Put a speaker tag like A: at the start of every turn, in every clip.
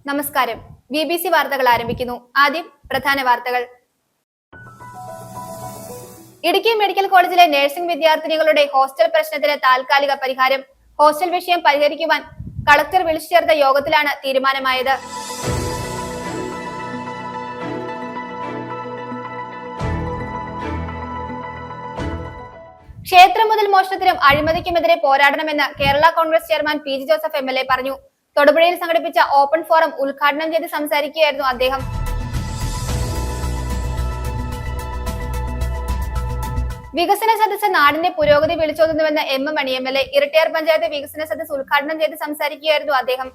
A: നമസ്കാരം. BBC വാർത്തകൾ ആരംഭിക്കുന്നു. ആദ്യം പ്രധാന വാർത്തകൾ. ഇടുക്കി മെഡിക്കൽ കോളേജിലെ നഴ്സിംഗ് വിദ്യാർത്ഥിനികളുടെ ഹോസ്റ്റൽ പ്രശ്നത്തിന് താൽക്കാലിക പരിഹാരം. ഹോസ്റ്റൽ വിഷയം പരിഹരിക്കുവാൻ കളക്ടർ വിളിച്ചു ചേർത്ത യോഗത്തിലാണ് തീരുമാനമായത്. ക്ഷേത്രം മുതൽ മോഷണത്തിനും അഴിമതിക്കുമെതിരെ പോരാടണമെന്ന് Kerala Congress chairman P G Joseph MLA പറഞ്ഞു. തൊടുപുഴയിൽ സംഘടിപ്പിച്ച ഓപ്പൺ ഫോറം ഉദ്ഘാടനം ചെയ്ത് സംസാരിക്കുകയായിരുന്നു അദ്ദേഹം. വികസന സദസ്സ് നാടിന്റെ പുരോഗതി വിളിച്ചോതുന്നുവെന്ന് M മണി MLA. ഇരട്ടിയാർ പഞ്ചായത്ത് വികസന സദസ്സ് ഉദ്ഘാടനം ചെയ്ത് സംസാരിക്കുകയായിരുന്നു അദ്ദേഹം.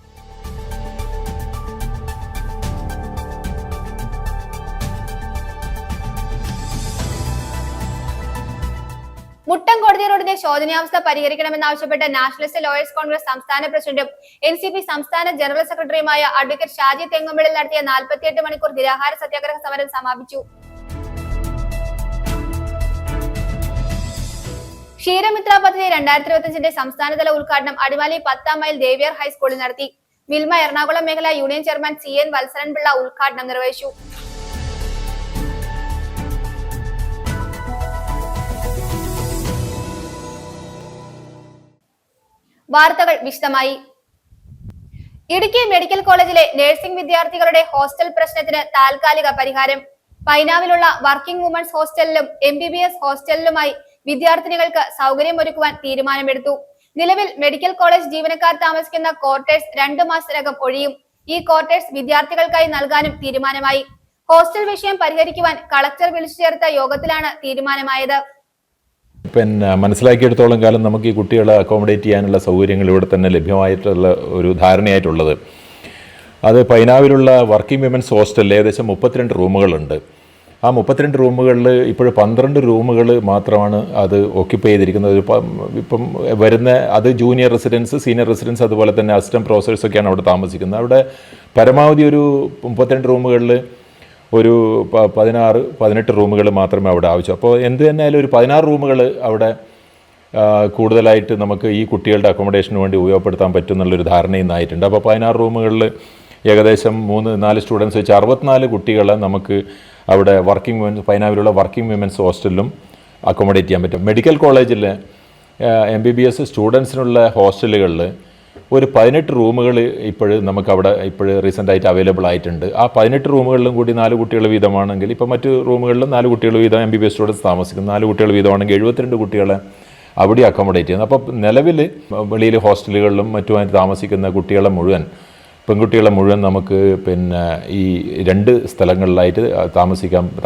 A: മുട്ടം കോടതി റോഡിന്റെ ശോചനീയാവസ്ഥ പരിഹരിക്കണമെന്നാവശ്യപ്പെട്ട് നാഷണലിസ്റ്റ് ലോയേഴ്സ് കോൺഗ്രസ് സംസ്ഥാന പ്രസിഡന്റും NCP സംസ്ഥാന ജനറൽ സെക്രട്ടറിയുമായ അഡ്വക്കേറ്റ് ഷാജി തെങ്ങുമ്പിളിൽ നടത്തിയ 48 മണിക്കൂർ നിരാഹാര സത്യാഗ്രഹ സമരം സമാപിച്ചു. ക്ഷീരമിത്ര പദ്ധതി 2025 സംസ്ഥാനതല ഉദ്ഘാടനം അടിമാലി 10ാം മൈൽ ദേവിയർ ഹൈസ്കൂളിൽ നടത്തി. മിൽമ എറണാകുളം മേഖലാ യൂണിയൻ ചെയർമാൻ CN വത്സരൻപിള്ള ഉദ്ഘാടനം നിർവഹിച്ചു. വാർത്തകൾ വിശദമായി. ഇടുക്കി മെഡിക്കൽ കോളേജിലെ നഴ്സിംഗ് വിദ്യാർത്ഥികളുടെ ഹോസ്റ്റൽ പ്രശ്നത്തിന് താൽക്കാലിക പരിഹാരം. പൈനാവിലുള്ള വർക്കിംഗ് വുമൻസ് ഹോസ്റ്റലിലും MBBS ഹോസ്റ്റലിലുമായി വിദ്യാർത്ഥിനികൾക്ക് സൗകര്യമൊരുക്കുവാൻ തീരുമാനമെടുത്തു. നിലവിൽ മെഡിക്കൽ കോളേജ് ജീവനക്കാർ താമസിക്കുന്ന ക്വാർട്ടേഴ്സ് 2 മാസത്തിനകം ഒഴിയും. ഈ ക്വാർട്ടേഴ്സ് വിദ്യാർത്ഥികൾക്കായി നൽകാനും തീരുമാനമായി. ഹോസ്റ്റൽ വിഷയം പരിഹരിക്കുവാൻ കളക്ടർ വിളിച്ചു ചേർത്ത യോഗത്തിലാണ് തീരുമാനമായത്.
B: മനസ്സിലാക്കിയെടുത്തോളം കാലം നമുക്ക് ഈ കുട്ടികളെ അക്കോമഡേറ്റ് ചെയ്യാനുള്ള സൗകര്യങ്ങൾ ഇവിടെ തന്നെ ലഭ്യമായിട്ടുള്ള ഒരു ധാരണയായിട്ടുള്ളത്. അത് പൈനാവിലുള്ള വർക്കിംഗ് വിമൻസ് ഹോസ്റ്റലിൽ ഏകദേശം 32 റൂമുകളുണ്ട്. ആ 32 റൂമുകളിൽ ഇപ്പോൾ 12 റൂമുകൾ മാത്രമാണ് അത് ഓക്യുപ്പൈ ചെയ്തിരിക്കുന്നത്. ഇപ്പം വരുന്ന അത് ജൂനിയർ റെസിഡൻസ്, സീനിയർ റെസിഡൻസ്, അതുപോലെ തന്നെ അസിസ്റ്റന്റ് പ്രൊഫസേഴ്സൊക്കെയാണ് അവിടെ താമസിക്കുന്നത്. അവിടെ പരമാവധി ഒരു 32 റൂമുകളിൽ ഒരു 16-18 റൂമുകൾ മാത്രമേ അവിടെ ആവശ്യം. അപ്പോൾ എന്ത് തന്നെയായാലും ഒരു 16 റൂമുകൾ അവിടെ കൂടുതലായിട്ട് നമുക്ക് ഈ കുട്ടികളുടെ അക്കോമഡേഷന് വേണ്ടി ഉപയോഗപ്പെടുത്താൻ പറ്റും എന്നുള്ളൊരു ധാരണ ഇന്നായിട്ടുണ്ട്. അപ്പോൾ 16 റൂമുകളിൽ ഏകദേശം 3-4 സ്റ്റുഡൻസ് വെച്ച് 64 കുട്ടികളെ നമുക്ക് അവിടെ വർക്കിംഗ് വിമൻസ് പൈനാവിലുള്ള വർക്കിംഗ് വിമൻസ് ഹോസ്റ്റലിലും അക്കോമഡേറ്റ് ചെയ്യാൻ പറ്റും. മെഡിക്കൽ കോളേജിൽ MBBS സ്റ്റുഡൻസിനുള്ള ഹോസ്റ്റലുകളിൽ ഒരു 18 റൂമുകൾ നമുക്കവിടെ റീസെൻ്റായിട്ട് അവൈലബിൾ ആയിട്ടുണ്ട്. ആ 18 റൂമുകളിലും കൂടി 4 കുട്ടികൾ വീതമാണെങ്കിൽ, ഇപ്പോൾ മറ്റ് റൂമുകളിലും 4 കുട്ടികൾ വീതം MBBS സ്റ്റുഡൻസ് താമസിക്കുന്നു. 4 കുട്ടികൾ വീതമാണെങ്കിൽ 72 കുട്ടികളെ അവിടെ അക്കോമഡേറ്റ് ചെയ്യുന്നത്. അപ്പോൾ നിലവിൽ വെളിയിൽ ഹോസ്റ്റലുകളിലും മറ്റുമായിട്ട് താമസിക്കുന്ന കുട്ടികളെ മുഴുവൻ, പെൺകുട്ടികളെ മുഴുവൻ നമുക്ക് ഈ 2 സ്ഥലങ്ങളിലായിട്ട്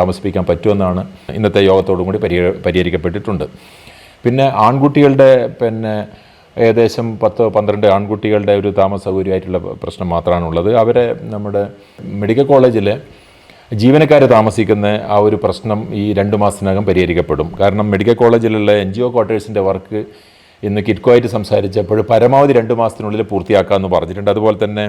B: താമസിപ്പിക്കാൻ പറ്റുമെന്നാണ് ഇന്നത്തെ യോഗത്തോടും കൂടി പരിഹരിക്കപ്പെട്ടിട്ടുണ്ട്. പിന്നെ ആൺകുട്ടികളുടെ ഏകദേശം 10-12 ആൺകുട്ടികളുടെ ഒരു താമസ സൗകര്യമായിട്ടുള്ള പ്രശ്നം മാത്രമാണുള്ളത്. അവരെ നമ്മുടെ മെഡിക്കൽ കോളേജിലെ ജീവനക്കാർ താമസിക്കുന്ന ആ ഒരു പ്രശ്നം ഈ 2 മാസത്തിനകം പരിഹരിക്കപ്പെടും. കാരണം മെഡിക്കൽ കോളേജിലുള്ള NGO ക്വാർട്ടേഴ്സിൻ്റെ വർക്ക് ഇന്ന് കിറ്റ്കോയായിട്ട് സംസാരിച്ചപ്പോൾ പരമാവധി 2 മാസത്തിനുള്ളിൽ പൂർത്തിയാക്കാമെന്ന് പറഞ്ഞിട്ടുണ്ട്. അതുപോലെ തന്നെ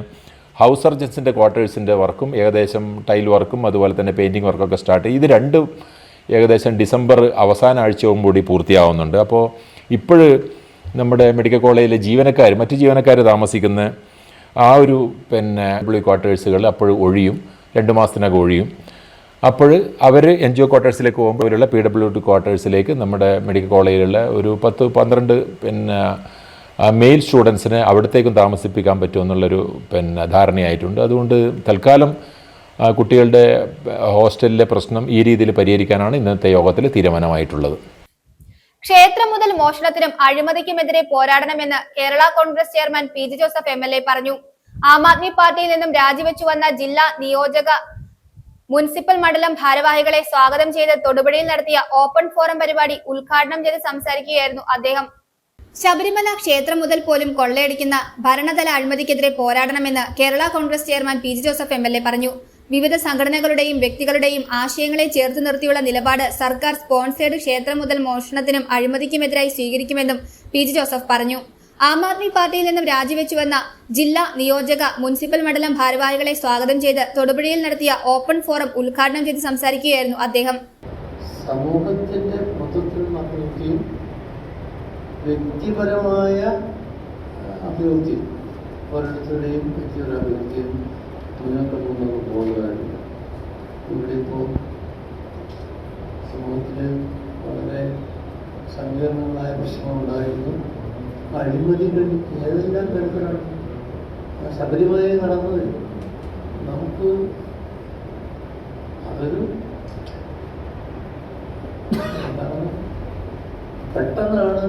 B: ഹൗസ് സർജൻസിൻ്റെ ക്വാർട്ടേഴ്സിൻ്റെ വർക്കും ഏകദേശം ടൈൽ വർക്കും അതുപോലെ തന്നെ പെയിൻറ്റിങ് വർക്കൊക്കെ സ്റ്റാർട്ട് ചെയ്ത് ഇത് 2 ഏകദേശം ഡിസംബർ അവസാന ആഴ്ചയും കൂടി പൂർത്തിയാവുന്നുണ്ട്. അപ്പോൾ നമ്മുടെ മെഡിക്കൽ കോളേജിലെ മറ്റ് ജീവനക്കാർ താമസിക്കുന്ന ആ ഒരു ക്വാർട്ടേഴ്സുകൾ അപ്പോഴും ഒഴിയും, 2 മാസത്തിനകം ഒഴിയും. അപ്പോൾ അവർ NGO ക്വാർട്ടേഴ്സിലേക്ക് പോകുമ്പോൾ അവരുള്ള PWD ക്വാർട്ടേഴ്സിലേക്ക് നമ്മുടെ മെഡിക്കൽ കോളേജിലുള്ള ഒരു 10-12 മെയിൽ സ്റ്റുഡൻസിനെ അവിടത്തേക്കും താമസിപ്പിക്കാൻ പറ്റുമെന്നുള്ളൊരു ധാരണയായിട്ടുണ്ട്. അതുകൊണ്ട് തൽക്കാലം കുട്ടികളുടെ ഹോസ്റ്റലിലെ പ്രശ്നം ഈ രീതിയിൽ പരിഹരിക്കാനാണ് ഇന്നത്തെ യോഗത്തിൽ തീരുമാനമായിട്ടുള്ളത്.
A: ക്ഷേത്രം മുതൽ മോഷണത്തിനും അഴിമതിക്കുമെതിരെ പോരാടണമെന്ന് Kerala Congress chairman P G Joseph MLA പറഞ്ഞു. ആം ആദ്മി പാർട്ടിയിൽ നിന്നും രാജിവെച്ചു വന്ന ജില്ലാ നിയോജക മുനിസിപ്പൽ മണ്ഡലം ഭാരവാഹികളെ സ്വാഗതം ചെയ്ത് തൊടുപുഴയിൽ നടത്തിയ ഓപ്പൺ ഫോറം പരിപാടി ഉദ്ഘാടനം ചെയ്ത് സംസാരിക്കുകയായിരുന്നു അദ്ദേഹം. ശബരിമല ക്ഷേത്രം മുതൽ പോലും കൊള്ളയടിക്കുന്ന ഭരണതല അഴിമതിക്കെതിരെ പോരാടണമെന്ന് Kerala Congress chairman P G Joseph MLA പറഞ്ഞു. വിവിധ സംഘടനകളുടെയും വ്യക്തികളുടെയും ആശയങ്ങളെ ചേർത്ത് നിർത്തിയുള്ള നിലപാട് സർക്കാർ സ്പോൺസേഡ് ക്ഷേത്രം മുതൽ മോഷണത്തിനും അഴിമതിക്കുമെതിരായി സ്വീകരിക്കുമെന്നും പി ജി ജോസഫ് പറഞ്ഞു. ആം ആദ്മി പാർട്ടിയിൽ നിന്നും രാജിവെച്ചുവന്ന ജില്ലാ നിയോജക മുനിസിപ്പൽ മണ്ഡലം ഭാരവാഹികളെ സ്വാഗതം ചെയ്ത് തൊടുപുഴയിൽ നടത്തിയ ഓപ്പൺ ഫോറം ഉദ്ഘാടനം ചെയ്ത് സംസാരിക്കുകയായിരുന്നു അദ്ദേഹം.
C: സമൂഹത്തിന്റെ മൊത്തത്തിലുള്ള അഭിവൃദ്ധിയും വ്യക്തിപരമായ അഭിവൃദ്ധിയും ഓരോരുത്തരുടെയും വ്യക്തിപരമായ അഭിവൃദ്ധിയും മുന്നോട്ട് പോകുകയാണ്. ഇവിടെ ഇപ്പോൾ സമൂഹത്തിൽ വളരെ സങ്കീർണങ്ങളായ പ്രശ്നങ്ങളുണ്ടായിരുന്നു. അഴിമതികൾ ഏതെല്ലാം തരത്തിലാണ് ശബരിമലയിൽ നടന്നത്. നമുക്ക് അതൊരു എന്താണ്, പെട്ടെന്നാണ്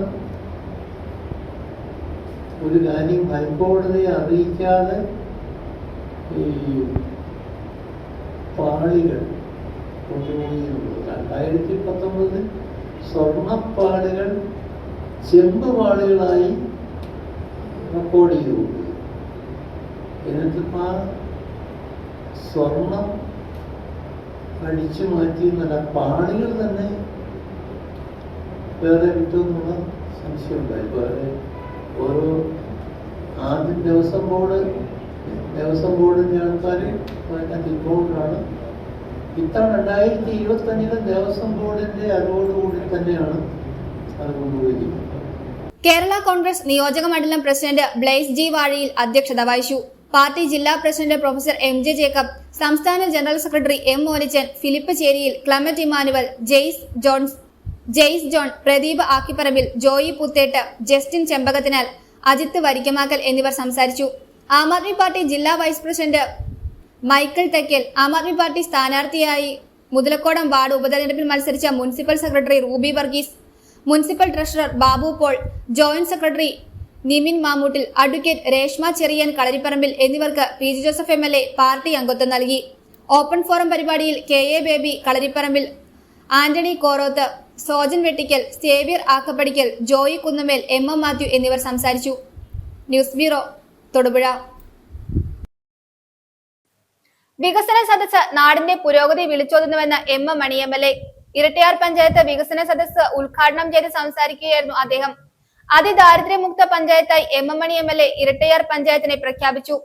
C: ഒരു കാര്യം ഹൈക്കോടതിയെ അറിയിക്കാതെ ഈ പാളികൾ കൊണ്ടുപോയിരുന്നത്. 2019 സ്വർണ്ണപ്പാളികൾ ചെമ്പ് പാളികളായി റെക്കോർഡ് ചെയ്തു. എന്നിട്ട് ആ സ്വർണം അടിച്ചു മാറ്റി നല്ല പാളികൾ തന്നെ വേറെ കിട്ടുമെന്നുള്ള സംശയമുണ്ടായി. വേറെ ഓരോ ആദ്യം ദേവസ്വം ബോർഡിൻ്റെ ആൾക്കാർ അതിനകത്ത് ഇൻവോൾവാണ്. ഇത്തവണ 2025 ദേവസ്വം ബോർഡിൻ്റെ അറിവോടുകൂടി തന്നെയാണ് അത് കൊണ്ടുപോയിരിക്കുന്നത്.
A: കേരള കോൺഗ്രസ് നിയോജക മണ്ഡലം പ്രസിഡന്റ് ബ്ലെയ്സ് ജി വാഴയിൽ അധ്യക്ഷത വഹിച്ചു. പാർട്ടി ജില്ലാ പ്രസിഡന്റ് പ്രൊഫസർ MJ ജേക്കബ്, സംസ്ഥാന general secretary M Monichan, Philip Cheriyil, Clement Emmanuel, Jaise John, Pradeep Akkiparambil, Joy Puthettu, Justin Chembakathinal, Ajith Varikkamakkal എന്നിവർ സംസാരിച്ചു. ആം ആദ്മി പാർട്ടി ജില്ലാ vice president Michael Thekkal, Aam Aadmi party സ്ഥാനാർത്ഥിയായി മുതലക്കോടം വാർഡ് ഉപതെരഞ്ഞെടുപ്പിൽ മത്സരിച്ച municipal secretary Ruby Varghese, municipal treasurer Babu Paul, joint secretary Nimin Mamoottil, advocate Reshma Cherian Kalariparambil എന്നിവർക്ക് PG ജോസഫ് MLA പാർട്ടി അംഗത്വം നൽകി. ഓപ്പൺ ഫോറം പരിപാടിയിൽ KA Baby Kalariparambil, Antony Koroth, Sojan Vettikkal, Xavier Akkapadikkal, Joy Kunnumel, MM Mathew എന്നിവർ സംസാരിച്ചു. News bureau, Thodupuzha. വികസന സദസ്സ് നാടിന്റെ പുരോഗതി വിളിച്ചോതുന്നുവെന്ന് M മണി MLA. ഇരട്ടിയാർ പഞ്ചായത്ത് വികസന സദസ്സ് ഉദ്ഘാടനം ചെയ്ത് സംസാരിക്കുകയായിരുന്നു അദ്ദേഹം. അതിദാരിദ്ര്യമുക്ത പഞ്ചായത്തായി M മണി MLA ഇരട്ടിയാർ പഞ്ചായത്തിനെ പ്രഖ്യാപിച്ചു.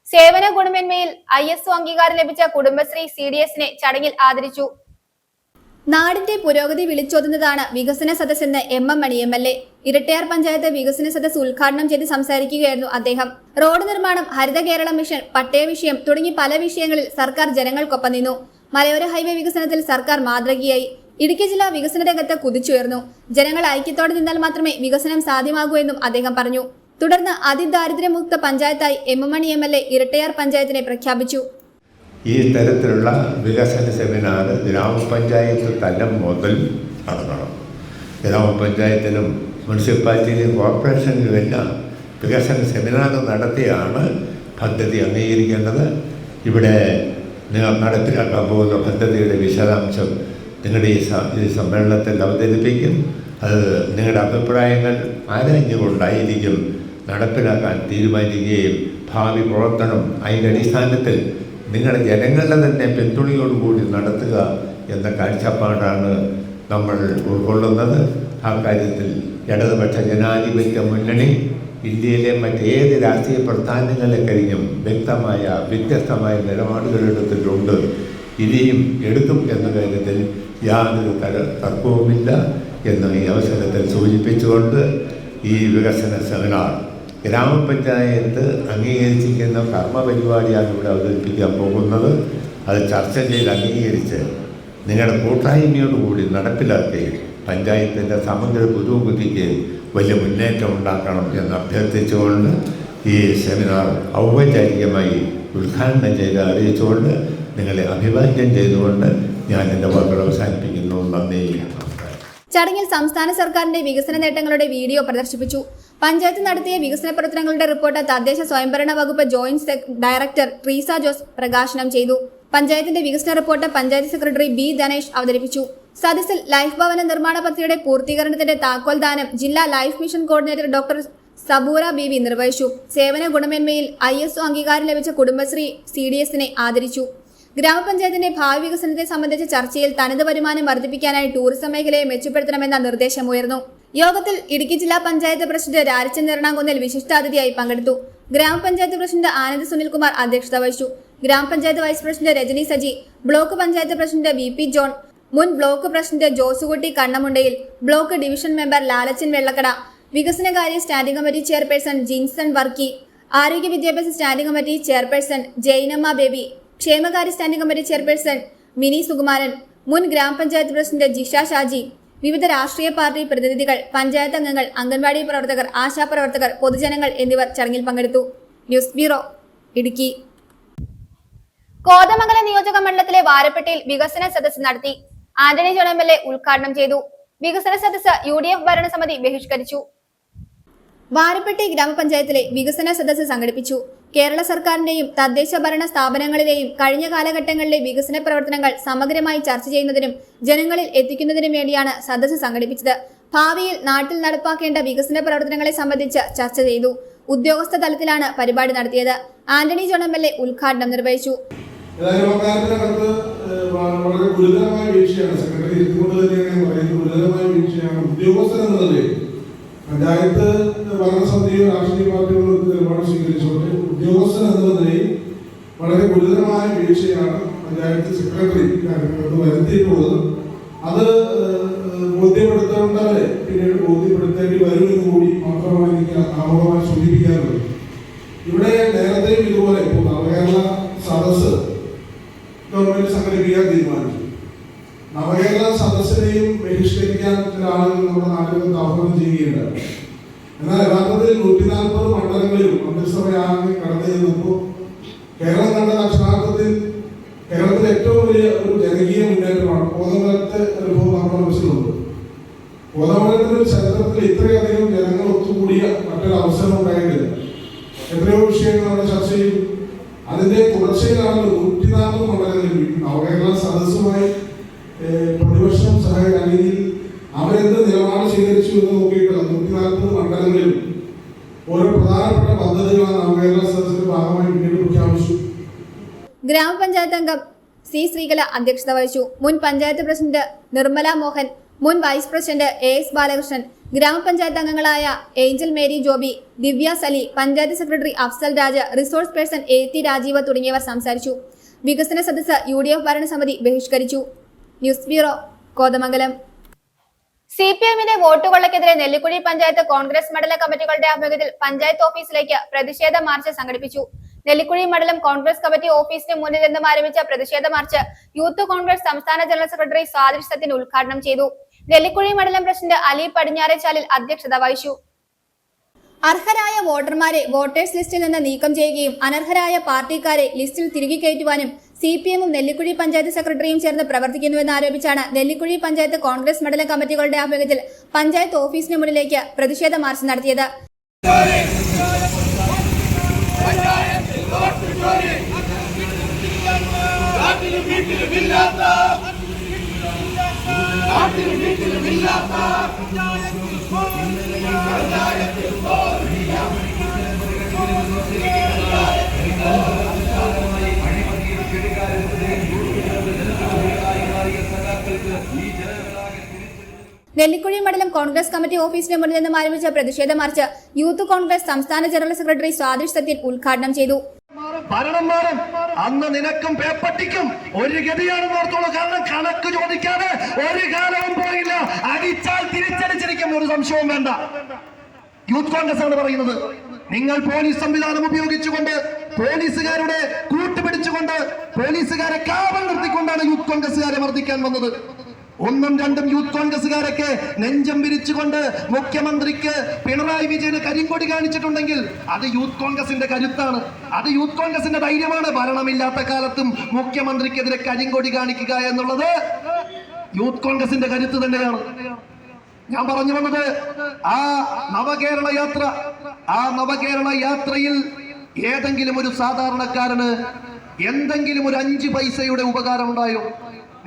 A: സേവന ഗുണമേന്മയിൽ ISO അംഗീകാരം ലഭിച്ച കുടുംബശ്രീ CDSനെ ചടങ്ങിൽ ആദരിച്ചു. നാടിന്റെ പുരോഗതി വിളിച്ചോതുന്നതാണ് വികസന സദസ് എന്ന് M മണി MLA. ഇരട്ടിയാർ പഞ്ചായത്ത് വികസന സദസ് ഉദ്ഘാടനം ചെയ്ത് സംസാരിക്കുകയായിരുന്നു അദ്ദേഹം. റോഡ് നിർമ്മാണം, ഹരിത കേരളം മിഷൻ, പട്ടയ വിഷയം തുടങ്ങി പല വിഷയങ്ങളിൽ സർക്കാർ ജനങ്ങൾക്കൊപ്പം നിന്നു. മലയോര ഹൈവേ വികസനത്തിൽ സർക്കാർ മാതൃകയായി. ഇടുക്കി ജില്ല വികസന രംഗത്ത് കുതിച്ചുയർന്നു. ജനങ്ങൾ ഐക്യത്തോടെ നിന്നാൽ മാത്രമേ വികസനം സാധ്യമാകൂ എന്നും അദ്ദേഹം പറഞ്ഞു. തുടർന്ന് അതിദാരിദ്ര്യമുക്ത പഞ്ചായത്തായി M മണി MLA ഇരട്ടയാർ പഞ്ചായത്തിനെ പ്രഖ്യാപിച്ചു.
D: ഈ തരത്തിലുള്ള വികസന സെമിനാർ ഗ്രാമപഞ്ചായത്ത് തലം മുതൽ നടക്കണം. ഗ്രാമപഞ്ചായത്തിലും മുനിസിപ്പാലിറ്റിയിലും കോർപ്പറേഷനിലുമെല്ലാം വികസന സെമിനാർ നടത്തിയാണ് പദ്ധതി അംഗീകരിക്കേണ്ടത്. ഇവിടെ നിങ്ങൾ നടപ്പിലാക്കാൻ പോകുന്ന പദ്ധതിയുടെ വിശദാംശം നിങ്ങളുടെ ഈ സമ്മേളനത്തിൽ അവതരിപ്പിക്കും. അത് നിങ്ങളുടെ അഭിപ്രായങ്ങൾ ആരാഞ്ഞുകൊണ്ടായിരിക്കും നടപ്പിലാക്കാൻ തീരുമാനിക്കുകയും ഭാവി പ്രവർത്തനം അതിൻ്റെ അടിസ്ഥാനത്തിൽ നിങ്ങളുടെ ജനങ്ങളുടെ തന്നെ പിന്തുണയോടുകൂടി നടത്തുക എന്ന കാഴ്ചപ്പാടാണ് നമ്മൾ ഉൾക്കൊള്ളുന്നത്. ആ കാര്യത്തിൽ ഇടതുപക്ഷ ജനാധിപത്യ മുന്നണി ഇന്ത്യയിലെ മറ്റേത് രാഷ്ട്രീയ പ്രസ്ഥാനങ്ങളെ കഴിഞ്ഞും വ്യത്യസ്തമായ നിലപാടുകൾ എടുത്തിട്ടുണ്ട്. ഇനിയും എടുക്കും എന്ന കാര്യത്തിൽ യാതൊരു തർക്കവുമില്ല എന്ന് ഈ അവസരത്തിൽ സൂചിപ്പിച്ചുകൊണ്ട് ഈ വികസന സെമിനാർ ഗ്രാമപഞ്ചായത്ത് അംഗീകരിച്ചിരിക്കുന്ന കർമ്മപരിപാടിയാണ് ഇവിടെ അവതരിപ്പിക്കാൻ പോകുന്നത്. അത് ചർച്ച ചെയ്ത് അംഗീകരിച്ച് നിങ്ങളുടെ കൂട്ടായ്മയോടുകൂടി നടപ്പിലാക്കി പഞ്ചായത്തിൻ്റെ സമഗ്ര പുരോഗതിക്ക് വലിയ മുന്നേറ്റം ഉണ്ടാക്കണം എന്ന് അഭ്യർത്ഥിച്ചുകൊണ്ട് ഈ സെമിനാർ ഔപചാരികമായി ഉദ്ഘാടനം ചെയ്ത് അറിയിച്ചുകൊണ്ട് നിങ്ങളെ അഭിവാദ്യം ചെയ്തുകൊണ്ട് ഞാൻ എൻ്റെ വാക്കുകൾ അവസാനിപ്പിക്കുന്നു. നന്ദി.
A: ചടങ്ങിൽ സംസ്ഥാന സർക്കാരിന്റെ വികസന നേട്ടങ്ങളുടെ വീഡിയോ പ്രദർശിപ്പിച്ചു. പഞ്ചായത്ത് നടത്തിയ വികസന പ്രവർത്തനങ്ങളുടെ റിപ്പോർട്ട് തദ്ദേശ സ്വയംഭരണ വകുപ്പ് ജോയിന്റ് ഡയറക്ടർ ട്രീസ ജോസ് പ്രകാശനം ചെയ്തു. പഞ്ചായത്തിന്റെ വികസന report panchayat secretary B Dhanesh അവതരിപ്പിച്ചു. സദസ്സിൽ ലൈഫ് ഭവന നിർമ്മാണ പദ്ധതിയുടെ പൂർത്തീകരണത്തിന്റെ താക്കോൽ ദാനം ജില്ലാ life mission coordinator doctor Saboora Beevi നിർവഹിച്ചു. സേവന ഗുണമേന്മയിൽ ISO അംഗീകാരം ലഭിച്ച കുടുംബശ്രീ CDSനെ ആദരിച്ചു. ഗ്രാമപഞ്ചായത്തിന്റെ ഭാവി വികസനത്തെ സംബന്ധിച്ച ചർച്ചയിൽ തനത് വരുമാനം വർദ്ധിപ്പിക്കാനായി ടൂറിസം മേഖലയെ മെച്ചപ്പെടുത്തണമെന്ന നിർദ്ദേശമുയർന്നു. യോഗത്തിൽ ഇടുക്കി ജില്ലാ പഞ്ചായത്ത് പ്രസിഡന്റ് രാജചന്ദ്രൻ എറണാകുന്നേൽ വിശിഷ്ടാതിഥിയായി പങ്കെടുത്തു. ഗ്രാമപഞ്ചായത്ത് പ്രസിഡന്റ് ആനന്ദ് സുനിൽകുമാർ അധ്യക്ഷത വഹിച്ചു. ഗ്രാമപഞ്ചായത്ത് vice president Rajani Saji, block panchayat president VP John, മുൻ block president Josekutty Kannamundayil, block division member Lalachan Vellakkada, വികസനകാര്യ standing committee chairperson Jinson Varkey, ആരോഗ്യ വിദ്യാഭ്യാസ standing committee chairperson Jainamma Baby, ക്ഷേമകാര്യ standing committee chairperson Mini Sukumaran, മുൻ ഗ്രാമപഞ്ചായത്ത് പ്രസിഡന്റ് ജിഷ ഷാജി, വിവിധ രാഷ്ട്രീയ പാർട്ടി പ്രതിനിധികൾ, പഞ്ചായത്ത് അംഗങ്ങൾ, അംഗൻവാടി പ്രവർത്തകർ, ആശാപ്രവർത്തകർ, പൊതുജനങ്ങൾ എന്നിവർ ചടങ്ങിൽ പങ്കെടുത്തു. News bureau, Idukki. കോതമംഗലം നിയോജക മണ്ഡലത്തിലെ വാരപ്പെട്ടിയിൽ വികസന സദസ്സ് നടത്തി. ആന്റണി ജോൺ MLA ഉദ്ഘാടനം ചെയ്തു. വികസന സദസ്സ് UDF ഭരണസമിതി ബഹിഷ്കരിച്ചു. വാരപ്പെട്ടി ഗ്രാമപഞ്ചായത്തിലെ വികസന സദസ്സ് സംഘടിപ്പിച്ചു. കേരള സർക്കാരിന്റെയും തദ്ദേശ ഭരണ സ്ഥാപനങ്ങളിലെയും കഴിഞ്ഞ കാലഘട്ടങ്ങളിലെ വികസന പ്രവർത്തനങ്ങൾ സമഗ്രമായി ചർച്ച ചെയ്യുന്നതിനും ജനങ്ങളിൽ എത്തിക്കുന്നതിനും വേണ്ടിയാണ് സദസ്സ് സംഘടിപ്പിച്ചത്. ഭാവിയിൽ നാട്ടിൽ നടപ്പാക്കേണ്ട വികസന പ്രവർത്തനങ്ങളെ സംബന്ധിച്ച് ചർച്ച ചെയ്തു. ഉദ്യോഗസ്ഥ തലത്തിലാണ് പരിപാടി നടത്തിയത്. ആന്റണി ജോൺ MLA ഉദ്ഘാടനം നിർവഹിച്ചു.
E: വളരെ ഗുരുതരമായ വീഴ്ചയാണ്. സെക്രട്ടറി ഇരുത്തുകൊണ്ട് തന്നെയാണ് പറയുന്നത്. ഗുരുതരമായ വീഴ്ചയാണ്. ഉദ്യോഗസ്ഥൻ എന്ന നിലയിൽ പഞ്ചായത്ത് ഭരണസമിതിയോ രാഷ്ട്രീയ പാർട്ടികളോ നിലപാട് സ്വീകരിച്ചുകൊണ്ട് ഉദ്യോഗസ്ഥൻ എന്ന നിലയിൽ വളരെ ഗുരുതരമായ വീഴ്ചയാണ് പഞ്ചായത്ത് സെക്രട്ടറി വരുത്തിയിട്ടുള്ളത്. അത് ബോധ്യപ്പെടുത്തേണ്ടവരെ പിന്നീട് ബോധ്യപ്പെടുത്തേണ്ടി വരുമെന്ന് കൂടി മാത്രമാണ് എനിക്ക് ആമുഖമായി സൂചിപ്പിക്കാറുള്ളത്. ഇവിടെ നേരത്തെയും ഇതുപോലെ ഇപ്പോൾ നവകേരള സദസ്സ് ഗവൺമെന്റ് സംഘടിപ്പിക്കാൻ തീരുമാനിച്ചു. നവകേരള സദസ്സിനെയും ബഹിഷ്കരിക്കാൻ ചില ആളുകൾ നമ്മുടെ നാട്ടിൽ ആഹ്വാനം ചെയ്യുകയുണ്ടായി. എന്നാൽ യഥാർത്ഥത്തിൽ 140 മണ്ഡലങ്ങളിലും മന്ത്രിസഭയാകെ കടന്നു ചെന്നപ്പോൾ കേരളം കണ്ട അക്ഷരാർത്ഥത്തിൽ കേരളത്തിലെ ഏറ്റവും വലിയ ഒരു ജനകീയ മുന്നേറ്റമാണ്. കോതമംഗലത്തെ അനുഭവം നമ്മുടെ മനസ്സിലുണ്ട്. കോതമംഗലത്തിന്റെ ചരിത്രത്തിൽ ഇത്രയധികം ജനങ്ങൾ ഒത്തുകൂടിയ മറ്റൊരു അവസരം ഉണ്ടായിട്ടില്ല. എത്രയോ വിഷയങ്ങൾ അവിടെ ചർച്ച ചെയ്തു. അതിന്റെ തുടർച്ചയിലാണ് 140 മണ്ഡലങ്ങളിൽ നവകേരള സദസ്സുമായി പ്രതിപക്ഷം അല്ലെങ്കിൽ അവരെന്ത് നിലപാട് സ്വീകരിച്ചു എന്ന് നോക്കിയിട്ട് 140 മണ്ഡലങ്ങളിലും ഓരോ പ്രധാനപ്പെട്ട പദ്ധതികളാണ് നവകേരള സദസ്സിന്റെ ഭാഗമായി പിന്നീട് പ്രഖ്യാപിച്ചു.
A: ഗ്രാമപഞ്ചായത്ത് അംഗം C. ശ്രീകല അധ്യക്ഷത വഹിച്ചു. മുൻ പഞ്ചായത്ത് പ്രസിഡന്റ് നിർമ്മല മോഹൻ, മുൻ വൈസ് പ്രസിഡന്റ് AS ബാലകൃഷ്ണൻ, ഗ്രാമപഞ്ചായത്ത് അംഗങ്ങളായ Angel Mary Joby, Divya Sali, panchayat secretary Afsal Raj, resource person AT Rajeev തുടങ്ങിയവർ സംസാരിച്ചു. വികസന സദസ്സ് UDF ഭരണസമിതി ബഹിഷ്കരിച്ചു. News bureau, Kothamangalam. CPM-ന്റെ വോട്ടുകൊള്ളക്കെതിരെ നെല്ലിക്കുഴി പഞ്ചായത്ത് കോൺഗ്രസ് മണ്ഡല കമ്മിറ്റികളുടെ ആഭിമുഖ്യത്തിൽ പഞ്ചായത്ത് ഓഫീസിലേക്ക് പ്രതിഷേധ മാർച്ച് സംഘടിപ്പിച്ചു. നെല്ലിക്കുഴി മണ്ഡലം കോൺഗ്രസ് കമ്മിറ്റി ഓഫീസിന് മുന്നിൽ നിന്നും ആരംഭിച്ച പ്രതിഷേധ മാർച്ച് യൂത്ത് കോൺഗ്രസ് സംസ്ഥാന ജനറൽ സെക്രട്ടറി സാദിർ സത്യൻ ഉദ്ഘാടനം ചെയ്തു. നെല്ലിക്കുഴി മണ്ഡലം പ്രസിഡന്റ് അലി പടിഞ്ഞാറേച്ചാലിൽ അധ്യക്ഷത വഹിച്ചു. അർഹരായ വോട്ടർമാരെ വോട്ടേഴ്സ് ലിസ്റ്റിൽ നിന്ന് നീക്കം ചെയ്യുകയും അനർഹരായ പാർട്ടിക്കാരെ ലിസ്റ്റിൽ തിരികെ കയറ്റുവാനും CPM-ഉം നെല്ലിക്കുഴി പഞ്ചായത്ത് സെക്രട്ടറിയും ചേർന്ന് പ്രവർത്തിക്കുന്നുവെന്ന് ആരോപിച്ചാണ് നെല്ലിക്കുഴി പഞ്ചായത്ത് കോൺഗ്രസ് മണ്ഡലം കമ്മിറ്റികളുടെ ആഭിമുഖ്യത്തിൽ പഞ്ചായത്ത് ഓഫീസിന് മുന്നിലേക്ക് പ്രതിഷേധ മാർച്ച് നടത്തിയത്. നെല്ലിക്കുഴി മണ്ഡലം കോൺഗ്രസ് കമ്മിറ്റി ഓഫീസിന് മുന്നിൽ നിന്നും ആരംഭിച്ച പ്രതിഷേധ മാർച്ച് യൂത്ത് കോൺഗ്രസ് സംസ്ഥാന ജനറൽ സെക്രട്ടറി സാദിർ സത്യൻ ഉദ്ഘാടനം ചെയ്തു.
F: ഭരണം മാറും, അന്ന് നിനക്കും പേപ്പട്ടിക്കും ഒരു ഗതിയാണെന്ന് ഓർത്തോളൂ. കാരണം കണക്ക് ചോദിക്കാതെ ഒരു കാലവും പോയില്ല. അടിച്ചാൽ തിരിച്ചടിച്ചിരിക്കും, ഒരു സംശയവും വേണ്ട. യൂത്ത് കോൺഗ്രസ് ആണ് പറയുന്നത്. നിങ്ങൾ പോലീസ് സംവിധാനം ഉപയോഗിച്ചുകൊണ്ട്, പോലീസുകാരുടെ കൂട്ടുപിടിച്ചുകൊണ്ട്, പോലീസുകാരെ കാവൽ നിർത്തിക്കൊണ്ടാണ് യൂത്ത് കോൺഗ്രസുകാരെ മർദ്ദിക്കാൻ വന്നത്. 1ഉം 2ഉം യൂത്ത് കോൺഗ്രസുകാരൊക്കെ നെഞ്ചം വിരിച്ചുകൊണ്ട് മുഖ്യമന്ത്രിക്ക് പിണറായി വിജയന് കരിങ്കൊടി കാണിച്ചിട്ടുണ്ടെങ്കിൽ അത് യൂത്ത് കോൺഗ്രസിന്റെ കരുത്താണ്, അത് യൂത്ത് കോൺഗ്രസിന്റെ ധൈര്യമാണ്. ഭരണമില്ലാത്ത കാലത്തും മുഖ്യമന്ത്രിക്കെതിരെ കരിങ്കൊടി കാണിക്കുക എന്നുള്ളത് യൂത്ത് കോൺഗ്രസിന്റെ കരുത്ത് തന്നെയാണ്. ഞാൻ പറഞ്ഞു വന്നത് ആ നവകേരള യാത്രയിൽ ഏതെങ്കിലും ഒരു സാധാരണക്കാരന് എന്തെങ്കിലും ഒരു 5 പൈസയുടെ ഉപകാരം ഉണ്ടായോ?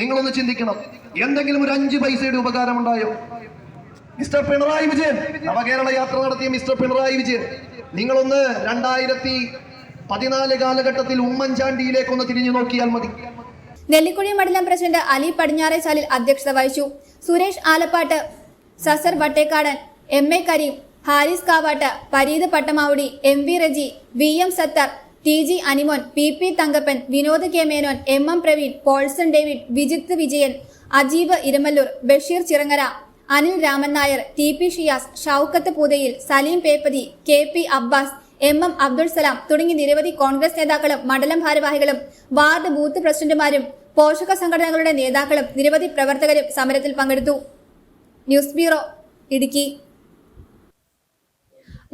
F: നിങ്ങളൊന്ന് ചിന്തിക്കണം. എന്തെങ്കിലും ഒരു 5 പൈസയുടെ ഉപകാരം ഉണ്ടായോ? മിസ്റ്റർ പിണറായി വിജയൻ, നവകേരള യാത്ര നടത്തിയ മിസ്റ്റർ പിണറായി വിജയൻ, നിങ്ങളൊന്ന് 2014 കാലഘട്ടത്തിൽ ഉമ്മൻചാണ്ടിയിലേക്കൊന്ന് തിരിഞ്ഞു നോക്കിയാൽ മതി.
A: നെല്ലിക്കുഴി മണ്ഡലം പ്രസിഡന്റ് അലി പടിഞ്ഞാറേച്ചാലിൽ അധ്യക്ഷത വഹിച്ചു. Suresh Alappat, Sasar Vattekkadan, MA Kareem, Haris Kavattu, Pareeth Pattamavudi, MV Reji, VM Sathar, TG Animon, PP Thankappan, Vinod K Menon, MM Praveen, Paulson David, Vijith Vijayan, Ajeeb Iramalloor, Basheer Chirangara, Anil Raman Nair, TP Shiyas, Shoukath Poothayil, Saleem Peppathi, KP Abbas, MM Abdul Salam തുടങ്ങി നിരവധി കോൺഗ്രസ് നേതാക്കളും മണ്ഡലം ഭാരവാഹികളും വാർഡ് ബൂത്ത് പ്രസിഡന്റുമാരും പോഷക സംഘടനകളുടെ നേതാക്കളും നിരവധി പ്രവർത്തകരും സമരത്തിൽ പങ്കെടുത്തു. News bureau, Idukki.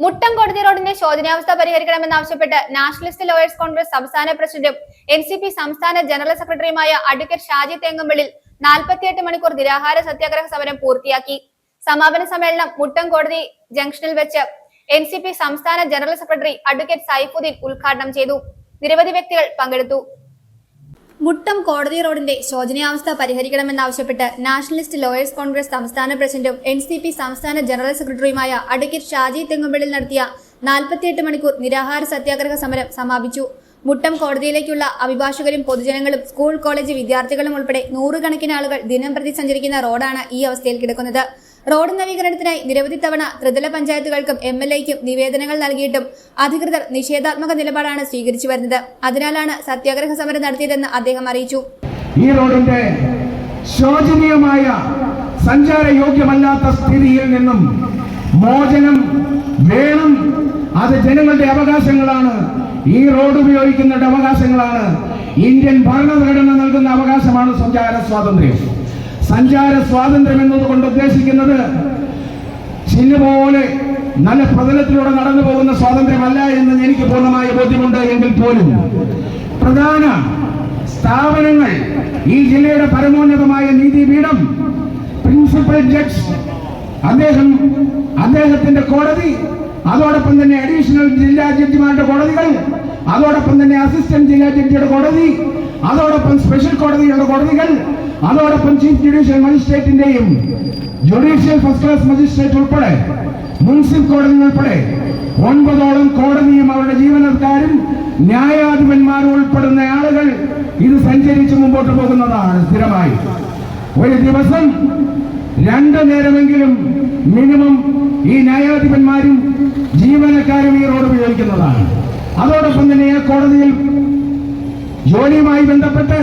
A: മുട്ടം കോടതി റോഡിന്റെ ശോചനീയാവസ്ഥ പരിഹരിക്കണമെന്നാവശ്യപ്പെട്ട് നാഷണലിസ്റ്റ് ലോയേഴ്സ് കോൺഗ്രസ് സംസ്ഥാന പ്രസിഡന്റും NCP സംസ്ഥാന ജനറൽ സെക്രട്ടറിയുമായ അഡ്വക്കേറ്റ് ഷാജി തേങ്ങുംപള്ളിൽ 48 മണിക്കൂർ നിരാഹാര സത്യാഗ്രഹ സമരം പൂർത്തിയാക്കി. സമാപന സമ്മേളനം മുട്ടം കോടതി ജംഗ്ഷനിൽ വെച്ച് NCP സംസ്ഥാന ജനറൽ സെക്രട്ടറി അഡ്വക്കേറ്റ് സൈഫുദ്ദീൻ ഉദ്ഘാടനം ചെയ്തു. നിരവധി വ്യക്തികൾ പങ്കെടുത്തു. മുട്ടം കോടതി റോഡിന്റെ ശോചനീയാവസ്ഥ പരിഹരിക്കണമെന്നാവശ്യപ്പെട്ട് നാഷണലിസ്റ്റ് ലോയേഴ്സ് കോൺഗ്രസ് സംസ്ഥാന പ്രസിഡന്റും NCP സംസ്ഥാന ജനറൽ സെക്രട്ടറിയുമായ അഡ്വക്കേറ്റ് ഷാജി തെങ്ങുംപള്ളിൽ നടത്തിയ 48 മണിക്കൂർ നിരാഹാര സത്യാഗ്രഹ സമരം സമാപിച്ചു. മുട്ടം കോടതിയിലേക്കുള്ള അഭിഭാഷകരും പൊതുജനങ്ങളും സ്കൂൾ കോളേജ് വിദ്യാർത്ഥികളും ഉൾപ്പെടെ നൂറുകണക്കിന് ആളുകൾ ദിനം പ്രതി സഞ്ചരിക്കുന്ന റോഡാണ് ഈ അവസ്ഥയിൽ കിടക്കുന്നത്. റോഡ് നവീകരണത്തിനായി നിരവധി തവണ ത്രിതല പഞ്ചായത്തുകൾക്കും MLAയ്ക്കും നിവേദനങ്ങൾ നൽകിയിട്ടും അധികൃതർ നിഷേധാത്മക നിലപാടാണ് സ്വീകരിച്ചു വരുന്നത്. അതിനാലാണ് സത്യാഗ്രഹ സമരം നടത്തിയതെന്ന് അദ്ദേഹം അറിയിച്ചു.
G: ഈ റോഡിന്റെ ശോചനീയമായ സഞ്ചാരയോഗ്യമല്ലാത്ത സ്ഥിതിയിൽ നിന്നും മോചനം വേണം. അത് ജനങ്ങളുടെ അവകാശങ്ങളാണ്. ഈ റോഡ് ഉപയോഗിക്കുന്നവരുടെ അവകാശങ്ങളാണ്. ഇന്ത്യൻ ഭരണഘടന നൽകുന്ന അവകാശമാണ് സഞ്ചാര സ്വാതന്ത്ര്യം. സഞ്ചാര സ്വാതന്ത്ര്യം എന്നതുകൊണ്ട് ഉദ്ദേശിക്കുന്നത് ചില്ലുപോലെ നല്ല പ്രതലത്തിലൂടെ നടന്നു പോകുന്ന സ്വാതന്ത്ര്യമല്ല എന്ന് എനിക്ക് പൂർണ്ണമായ ബോധ്യമുണ്ട്. എങ്കിൽ പോലും പ്രധാന സ്ഥാപനങ്ങൾ, ഈ ജില്ലയുടെ പരമോന്നതമായ നീതിപീഠം, പ്രിൻസിപ്പൽ ജഡ്ജ്, അദ്ദേഹത്തിന്റെ കോടതി, അതോടൊപ്പം തന്നെ അഡീഷണൽ ജില്ലാ ജഡ്ജിമാരുടെ കോടതികൾ, അതോടൊപ്പം തന്നെ അസിസ്റ്റന്റ് ജില്ലാ ജഡ്ജിയുടെ കോടതി, അതോടൊപ്പം സ്പെഷ്യൽ കോടതികളുടെ കോടതികൾ, അതോടൊപ്പം ചീഫ് ജുഡീഷ്യൽ മജിസ്ട്രേറ്റിന്റെയും ജുഡീഷ്യൽ ഫസ്റ്റ് ക്ലാസ് മജിസ്ട്രേറ്റ് ഉൾപ്പെടെ മുനിസിപ്പൽ കോടതി ഉൾപ്പെടെ 9ഓളം കോടതിയും അവരുടെ ജീവനക്കാരും ന്യായാധിപന്മാരും ഉൾപ്പെടുന്ന ആളുകൾ ഇത് സഞ്ചരിച്ച് മുമ്പോട്ട് പോകുന്നതാണ്. സ്ഥിരമായി ഒരു ദിവസം 2 നേരമെങ്കിലും മിനിമം ഈ ന്യായാധിപന്മാരും ജീവനക്കാരും ഈ റോഡ് ഉപയോഗിക്കുന്നതാണ്. അതോടൊപ്പം തന്നെ ആ കോടതിയിൽ ജോലിയുമായി ബന്ധപ്പെട്ട്,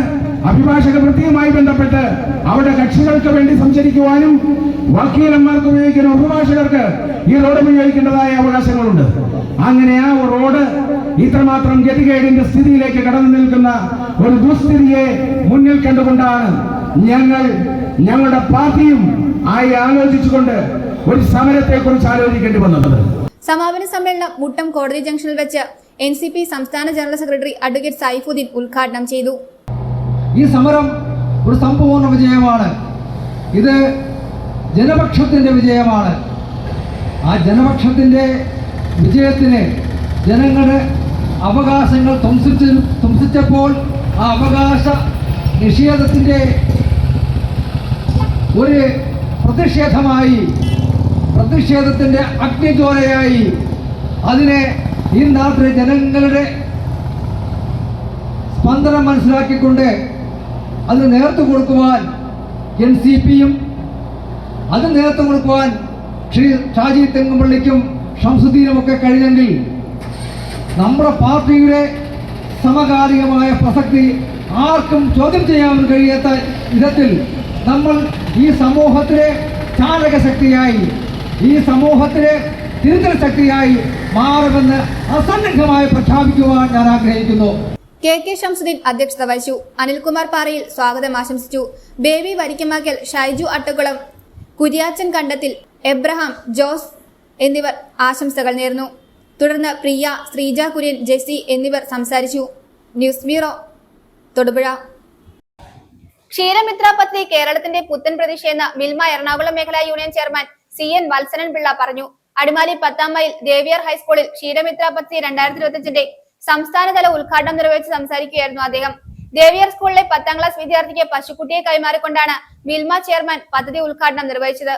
G: അഭിഭാഷക വൃത്തിയുമായി ബന്ധപ്പെട്ട് അവിടെ കക്ഷികൾക്ക് വേണ്ടി സംസാരിക്കുവാനും വക്കീലന്മാർക്ക് ഉപയോഗിക്കുന്ന അഭിഭാഷകർക്ക് ഈ റോഡ് ഉപയോഗിക്കേണ്ടതായ അവകാശങ്ങളുണ്ട്. അങ്ങനെ ആ റോഡ് ഇത്രമാത്രം ഗതികേടിന്റെ സ്ഥിതിയിലേക്ക് കടന്നു നിൽക്കുന്ന ഒരു ദുസ്ഥിതിയെ മുന്നിൽ കണ്ടുകൊണ്ടാണ് ഞങ്ങളുടെ പാർട്ടിയും ആലോചിച്ചുകൊണ്ട് ഒരു സമരത്തെ കുറിച്ച് ആലോചിക്കേണ്ടി വന്നത്.
A: സമാപന സമ്മേളനം മുട്ടം കോടതി ജംഗ്ഷനിൽ വെച്ച് NCP സംസ്ഥാന ജനറൽ സെക്രട്ടറി അഡ്വക്കേറ്റ് സൈഫുദ്ദീൻ ഉദ്ഘാടനം ചെയ്തു.
H: ഈ സമരം ഒരു സമ്പൂർണ്ണ വിജയമാണ്. ഇത് ജനപക്ഷത്തിന്റെ വിജയമാണ്. ആ ജനപക്ഷത്തിന്റെ വിജയത്തിന് ജനങ്ങളുടെ അവകാശങ്ങൾ ധ്വംസിച്ചപ്പോൾ ആ അവകാശ നിഷേധത്തിന്റെ ഒരു പ്രതിഷേധത്തിന്റെ അഗ്നിജ്വാലയായി അതിനെ ഈ നാട്ടിലെ ജനങ്ങളുടെ സ്പന്ദനം മനസ്സിലാക്കിക്കൊണ്ട് അത് നേർത്തു കൊടുക്കുവാൻ NCPയും അത് നേർത്തു കൊടുക്കുവാൻ ശ്രീ ഷാജി തെങ്ങുംപള്ളിക്കും ഷംസുദ്ദീനുമൊക്കെ കഴിഞ്ഞെങ്കിൽ നമ്മുടെ പാർട്ടിയുടെ സമകാലികമായ പ്രസക്തി ആർക്കും ചോദ്യം ചെയ്യാൻ കഴിയാത്ത വിധത്തിൽ നമ്മൾ ഈ സമൂഹത്തിലെ ചാലകശക്തിയായി, ഈ സമൂഹത്തിലെ തിരുത്തൽ ശക്തിയായി മാറുമെന്ന് അസന്നിഗ്ധമായി പ്രഖ്യാപിക്കുവാൻ ഞാൻ ആഗ്രഹിക്കുന്നു.
A: KK ഷംസുദ്ദീൻ അധ്യക്ഷത വഹിച്ചു. അനിൽകുമാർ പാറയിൽ സ്വാഗതം ആശംസിച്ചു. ബേബി വരിക്കമാക്കൽ, ഷൈജു അട്ടക്കുളം, കുര്യാച്ചൻ കണ്ടത്തിൽ, എബ്രഹാം, ജോസ് എന്നിവർ ആശംസകൾ നേർന്നു. തുടർന്ന് പ്രിയ, ശ്രീജ കുര്യൻ, ജെസ്സി എന്നിവർ സംസാരിച്ചു. News bureau, Thodupuzha. ക്ഷീരമിത്ര പദ്ധതി കേരളത്തിന്റെ പുത്തൻ പ്രതീക്ഷയെന്ന് മിൽമ എറണാകുളം മേഖലാ union chairman CN Valsanan Pillai പറഞ്ഞു. അടിമാലി 10ാം മൈൽ ദേവിയർ ഹൈസ്കൂളിൽ ക്ഷീരമിത്ര പദ്ധതി 2025 സംസ്ഥാനതല ഉദ്ഘാടനം നിർവഹിച്ച് സംസാരിക്കുകയായിരുന്നു അദ്ദേഹം. ദേവിയർ സ്കൂളിലെ 10ാം ക്ലാസ് വിദ്യാർത്ഥിക്ക് പശുക്കുട്ടിയെ കൈമാറിക്കൊണ്ടാണ് മിൽമ ചെയർമാൻ പദ്ധതി ഉദ്ഘാടനം നിർവഹിച്ചത്.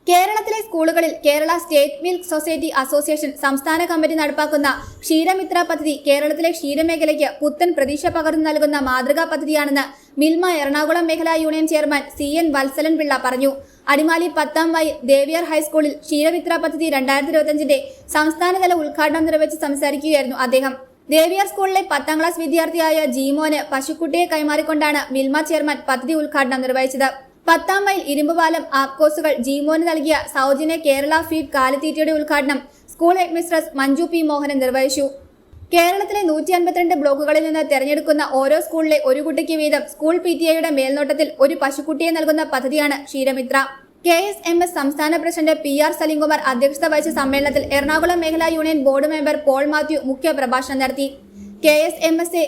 A: കേരളത്തിലെ സ്കൂളുകളിൽ Kerala state milk society association സംസ്ഥാന കമ്മിറ്റി നടപ്പാക്കുന്ന ക്ഷീരമിത്ര പദ്ധതി കേരളത്തിലെ ക്ഷീരമേഖലയ്ക്ക് പുത്തൻ പ്രതീക്ഷ പകർന്നു നൽകുന്ന മാതൃകാ പദ്ധതിയാണെന്ന് മിൽമ എറണാകുളം മേഖലാ union chairman CN Valsalan Pillai പറഞ്ഞു. അടിമാലി 10ാം മൈൽ ദേവിയർ ഹൈസ്കൂളിൽ ക്ഷീരമിത്ര പദ്ധതി 2025 സംസ്ഥാനതല ഉദ്ഘാടനം നിർവഹിച്ച് സംസാരിക്കുകയായിരുന്നു അദ്ദേഹം. ദേവിയർ സ്കൂളിലെ 10ാം ക്ലാസ് വിദ്യാർത്ഥിയായ ജീമോന് പശുക്കുട്ടിയെ കൈമാറിക്കൊണ്ടാണ് മിൽമ ചെയർമാൻ പദ്ധതി ഉദ്ഘാടനം നിർവഹിച്ചത്. 10ാം മൈൽ ഇരുമ്പുപാലം ആപ്കോസുകൾ ജീമോന് നൽകിയ സൗജന്യ കേരള ഫീഡ് കാലിത്തീറ്റയുടെ ഉദ്ഘാടനം school headmistress Manju P Mohanan നിർവഹിച്ചു. കേരളത്തിലെ 152 ബ്ലോക്കുകളിൽ നിന്ന് തെരഞ്ഞെടുക്കുന്ന ഓരോ സ്കൂളിലെ ഒരു കുട്ടിക്ക് വീതം സ്കൂൾ PTA മേൽനോട്ടത്തിൽ ഒരു പശുക്കുട്ടിയെ നൽകുന്ന പദ്ധതിയാണ് ക്ഷീരമിത്ര. KSMS സംസ്ഥാന പ്രസിഡന്റ് PR സലീംകുമാർ അധ്യക്ഷത വഹിച്ച സമ്മേളനത്തിൽ എറണാകുളം മേഖലാ union board member Paul Mathew മുഖ്യ പ്രഭാഷണം നടത്തി. KSMSA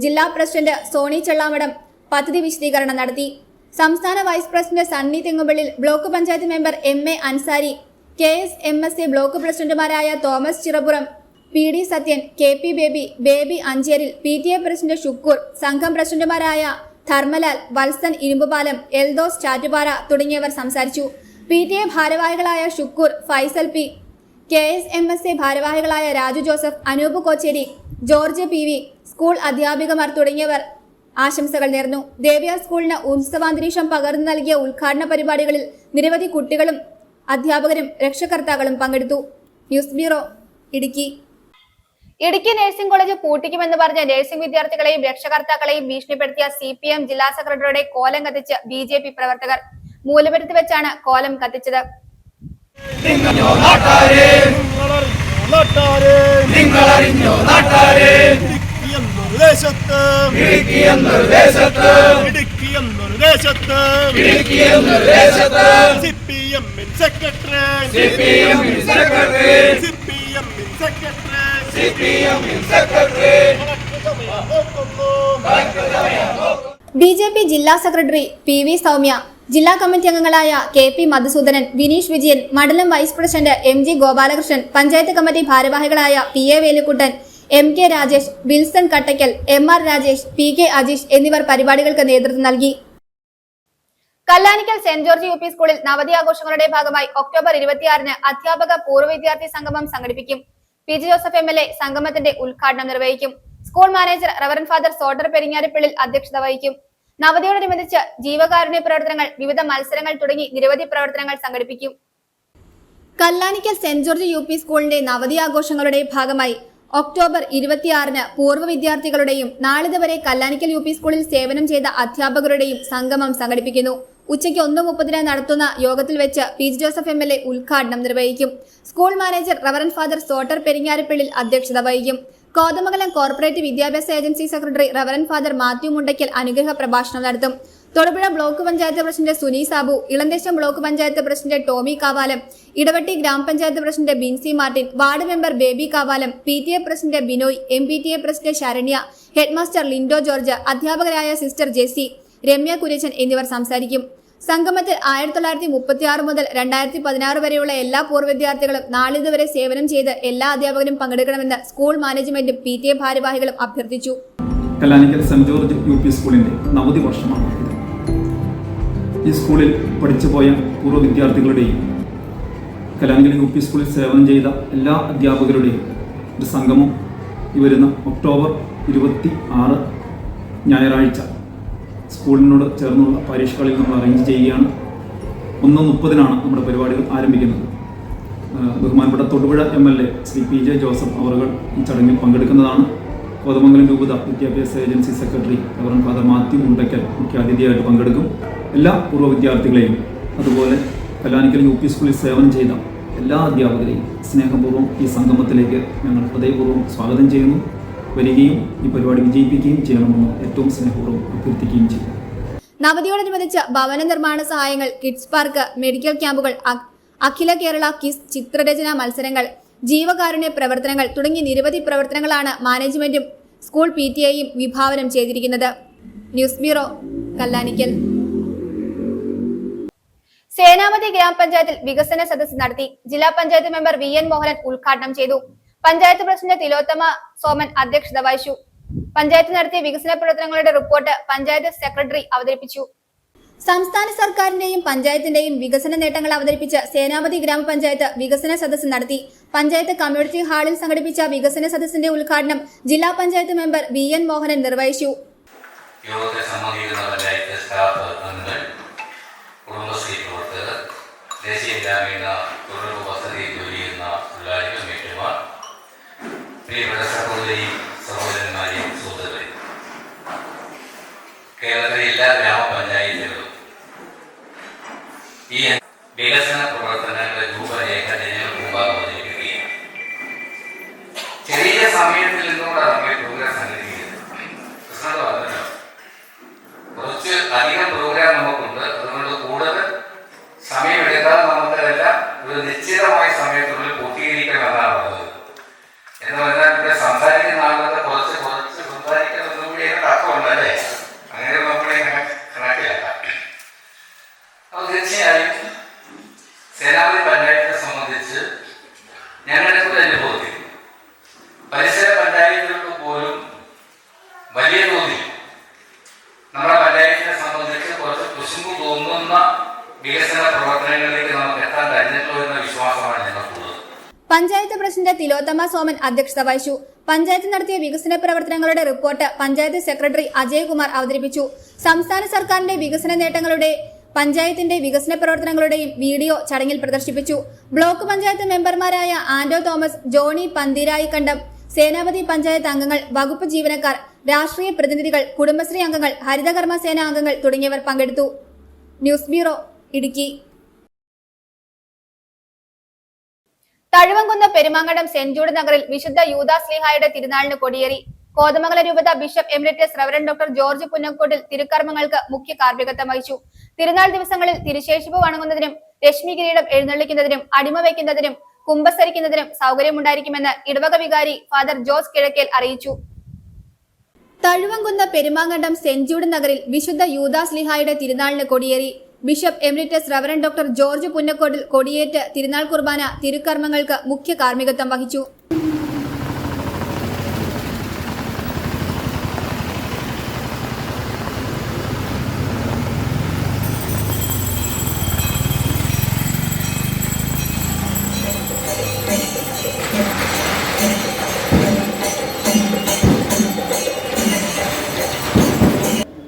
A: ജില്ലാ പ്രസിഡന്റ് സോണി ചെള്ളാമടം പദ്ധതി വിശദീകരണം നടത്തി. സംസ്ഥാന vice president Sunny Thengupallil, block panchayat member MA Ansari, KSMSA block പ്രസിഡന്റുമാരായ Thomas Chirappuram, PD Sathyan, KP Baby Ancheril, PTA president Shukkoor, സംഘം പ്രസിഡന്റുമാരായ ധർമ്മലാൽ, വത്സൻ ഇരുമ്പുപാലം, എൽദോസ് ചാറ്റുപാറ തുടങ്ങിയവർ സംസാരിച്ചു. PTA ഭാരവാഹികളായ ഷുക്കൂർ, ഫൈസൽ P, KSMSA ഭാരവാഹികളായ Raju Joseph, Anoop Kocheri, George PV, school അധ്യാപികമാർ തുടങ്ങിയവർ ആശംസകൾ നേർന്നു. ദേവിയാർ സ്കൂളിന് ഉത്സവാന്തരീക്ഷം പകർന്നു നൽകിയ ഉദ്ഘാടന പരിപാടികളിൽ നിരവധി കുട്ടികളും അധ്യാപകരും രക്ഷകർത്താക്കളും പങ്കെടുത്തു. News bureau, Idukki. Idukki nursing college പൂട്ടിക്കുമെന്ന് പറഞ്ഞ നഴ്സിംഗ് വിദ്യാർത്ഥികളെയും രക്ഷകർത്താക്കളെയും ഭീഷണിപ്പെടുത്തിയ CPM ജില്ലാ സെക്രട്ടറിയുടെ കോലം കത്തിച്ച് BJP പ്രവർത്തകർ. മൂലപുരത്ത് വെച്ചാണ് കോലം കത്തിച്ചത്. BJP ജില്ലാ സെക്രട്ടറി PV സൗമ്യ, ജില്ലാ കമ്മിറ്റി അംഗങ്ങളായ KP മധുസൂദനൻ, വിനീഷ് വിജയൻ, മണ്ഡലം vice president MG Gopalakrishnan, panchayat committee ഭാരവാഹികളായ PA Velukuttan, MK Rajesh, Wilson Kattakkal, MR Rajesh, PK Ajeesh എന്നിവർ പരിപാടികൾക്ക് നേതൃത്വം നൽകി. കല്ലാനിക്കൽ സെന്റ് ജോർജ് UP സ്കൂളിൽ നവതി ആഘോഷങ്ങളുടെ ഭാഗമായി ഒക്ടോബർ 26-ന് അധ്യാപക പൂർവ്വ വിദ്യാർത്ഥി സംഗമം സംഘടിപ്പിക്കും. PG ജോസഫ് MLA സംഗമത്തിന്റെ ഉദ്ഘാടനം നിർവഹിക്കും. School manager reverend father Soter Peringaripallil അധ്യക്ഷത വഹിക്കും. നവതിയോടനുബന്ധിച്ച് ജീവകാരുണ്യ പ്രവർത്തനങ്ങൾ, വിവിധ മത്സരങ്ങൾ തുടങ്ങി നിരവധി പ്രവർത്തനങ്ങൾ സംഘടിപ്പിക്കും. കല്ലാനിക്കൽ സെന്റ് ജോർജ് UP സ്കൂളിന്റെ നവതി ആഘോഷങ്ങളുടെ ഭാഗമായി ഒക്ടോബർ 26-ന് പൂർവ്വ വിദ്യാർത്ഥികളുടെയും നാളിതുവരെ കല്ലാനിക്കൽ UP സ്കൂളിൽ സേവനം ചെയ്ത അധ്യാപകരുടെയും സംഗമം സംഘടിപ്പിക്കുന്നു. ഉച്ചയ്ക്ക് 1:30 നടത്തുന്ന യോഗത്തിൽ വെച്ച് PG ജോസഫ് MLA ഉദ്ഘാടനം നിർവഹിക്കും. School manager reverend father Soter Peringaripallil അധ്യക്ഷത വഹിക്കും. കോതമംഗലം കോർപ്പറേറ്റ് വിദ്യാഭ്യാസ agency secretary reverend father Mathew Mundackal അനുഗ്രഹ പ്രഭാഷണം നടത്തും. Thodupuzha block panchayat president Suni Sabu, Elamdesam block panchayat president Tomy Kavalam, Idavetti grama panchayat president Binsy Martin, ward member Baby Kavalam, PTA president Binoy, MPTA president Saranya, headmaster Lindo George, അധ്യാപകരായ സിസ്റ്റർ ജെസി, രമ്യ കുര്യച്ചൻ എന്നിവർ സംസാരിക്കും. സംഗമത്തിൽ 1936 മുതൽ 2016 വരെയുള്ള എല്ലാ പൂർവ്വ വിദ്യാർത്ഥികളും നാളിതുവരെ സേവനം ചെയ്ത് എല്ലാ അധ്യാപകരും പങ്കെടുക്കണമെന്ന് സ്കൂൾ മാനേജ്മെന്റും PTA ഭാരവാഹികളും അഭ്യർത്ഥിച്ചു.
I: കല്ലാനിക്കൽ സെന്റ് ജോർജ് UP സ്കൂളിന്റെ നവതി വർഷമാണ് ഇത്. ഈ സ്കൂളിൽ പഠിച്ചുപോയ പൂർവ്വ വിദ്യാർത്ഥികളുടെയും കല്ലാനിക്കൽ UP സ്കൂളിൽ സേവനം ചെയ്ത എല്ലാ അധ്യാപകരുടെയും ഒരു സംഗമം ഈ വരുന്ന ഒക്ടോബർ 26 ഞായറാഴ്ച സ്കൂളിനോട് ചേർന്നുള്ള പരീക്ഷകളിൽ നമ്മൾ അറേഞ്ച് ചെയ്യുകയാണ്. 1:30 നമ്മുടെ പരിപാടികൾ ആരംഭിക്കുന്നത്. ബഹുമാനപ്പെട്ട Thodupuzha MLA Shri PJ Joseph അവറുകൾ ഈ ചടങ്ങിൽ പങ്കെടുക്കുന്നതാണ്. കോതമംഗലം രൂപത വിദ്യാഭ്യാസ agency secretary reverend father Mathew Mundakkal മുഖ്യാതിഥിയായിട്ട് പങ്കെടുക്കും. എല്ലാ പൂർവ്വ വിദ്യാർത്ഥികളെയും അതുപോലെ കല്ലാനിക്കൽ UP സ്കൂളിൽ സേവനം ചെയ്ത എല്ലാ അധ്യാപകരെയും സ്നേഹപൂർവ്വം ഈ സംഗമത്തിലേക്ക് ഞങ്ങൾ ഹൃദയപൂർവ്വം സ്വാഗതം ചെയ്യുന്നു. വരികയും ഈ പരിപാടി വിജയിപ്പിക്കുകയും ചെയ്യണമെന്ന് ഏറ്റവും സ്നേഹപൂർവ്വം അഭ്യർത്ഥിക്കുകയും ചെയ്യും.
A: നവതിയോടനുബന്ധിച്ച് ഭവന നിർമ്മാണ സഹായങ്ങൾ, കിഡ്സ് പാർക്ക്, മെഡിക്കൽ ക്യാമ്പുകൾ, അഖില കേരള കിസ് ചിത്രരചനാ മത്സരങ്ങൾ, ജീവകാരുണ്യ പ്രവർത്തനങ്ങൾ തുടങ്ങി നിരവധി പ്രവർത്തനങ്ങളാണ് മാനേജ്മെന്റും സ്കൂൾ PTAയും വിഭാവനം ചെയ്തിരിക്കുന്നത്. News bureau, Kallanikkal. സേനാപതി ഗ്രാമപഞ്ചായത്തിൽ വികസന സദസ്സ് നടത്തി. ജില്ലാ പഞ്ചായത്ത് മെമ്പർ VN മോഹനൻ ഉദ്ഘാടനം ചെയ്തു. പഞ്ചായത്ത് പ്രസിഡന്റ് തിലോത്തമ സോമൻ അധ്യക്ഷത വഹിച്ചു. പഞ്ചായത്ത് നടത്തിയ വികസന പ്രവർത്തനങ്ങളുടെ റിപ്പോർട്ട് പഞ്ചായത്ത് സെക്രട്ടറി അവതരിപ്പിച്ചു. സംസ്ഥാന സർക്കാരിന്റെയും പഞ്ചായത്തിന്റെയും വികസന നേട്ടങ്ങൾ അവതരിപ്പിച്ച് സേനാപതി ഗ്രാമപഞ്ചായത്ത് വികസന സദസ്സ് നടത്തി. പഞ്ചായത്ത് കമ്മ്യൂണിറ്റി ഹാളിൽ സംഘടിപ്പിച്ച വികസന സദസ്സിന്റെ ഉദ്ഘാടനം ജില്ലാ പഞ്ചായത്ത് മെമ്പർ VN മോഹനൻ നിർവഹിച്ചു.
J: കേരളത്തിലെ എല്ലാ ഗ്രാമപഞ്ചായത്തുകളും ഈ വികസന പ്രവർത്തനങ്ങളുടെ രൂപരേഖ ജനങ്ങൾക്ക് മുമ്പാകെ അവതരിപ്പിക്കുകയും
A: തിലോത്തമ സോമൻ അധ്യക്ഷത വഹിച്ചു. പഞ്ചായത്ത് നടത്തിയ വികസന പ്രവർത്തനങ്ങളുടെ റിപ്പോർട്ട് പഞ്ചായത്ത് സെക്രട്ടറി അജയ്കുമാർ അവതരിപ്പിച്ചു. സംസ്ഥാന സർക്കാരിന്റെ വികസന നേട്ടങ്ങളുടെ പഞ്ചായത്തിന്റെ വികസന പ്രവർത്തനങ്ങളുടെയും വീഡിയോ ചടങ്ങിൽ പ്രദർശിപ്പിച്ചു. ബ്ലോക്ക് പഞ്ചായത്ത് മെമ്പർമാരായ ആന്റോ തോമസ്, ജോണി പന്തിരായിക്കണ്ടം, സേനാപതി പഞ്ചായത്ത് അംഗങ്ങൾ, വകുപ്പ് ജീവനക്കാർ, രാഷ്ട്രീയ പ്രതിനിധികൾ, കുടുംബശ്രീ അംഗങ്ങൾ, ഹരിതകർമ്മ സേന അംഗങ്ങൾ തുടങ്ങിയവർ പങ്കെടുത്തു. News bureau, Idukki. Thazhuvamkunnu Perumankandam saint Jude നഗറിൽ വിശുദ്ധ യൂദാസ്ലീഹായുടെ തിരുനാളിന് കൊടിയേറി. കോതമംഗലം രൂപത bishop emeritus reverend doctor George Punnakottil തിരുക്കർമ്മങ്ങൾക്ക് മുഖ്യ കാർമ്മികത്വം വഹിച്ചു. തിരുനാൾ ദിവസങ്ങളിൽ തിരുശേഷിപ്പ് വണങ്ങുന്നതിനും രശ്മി കിരീടം എഴുന്നള്ളിക്കുന്നതിനും അടിമ വയ്ക്കുന്നതിനും കുമ്പസരിക്കുന്നതിനും സൗകര്യമുണ്ടായിരിക്കുമെന്ന് ഇടവക വികാരി ഫാദർ ജോസ് കിഴക്കേൽ അറിയിച്ചു. തഴുവംകുന്ന് പെരുമാങ്കണ്ടം സെന്റ് ജൂഡ് നഗറിൽ വിശുദ്ധ യൂദാസ്ലീഹായുടെ തിരുനാളിന് കൊടിയേറി. Bishop emeritus reverend doctor George Punnakottil കൊടിയേറ്റ് തിരുനാൾ കുർബാന തിരുക്കർമ്മങ്ങൾക്ക് മുഖ്യ കാർമ്മികത്വം വഹിച്ചു.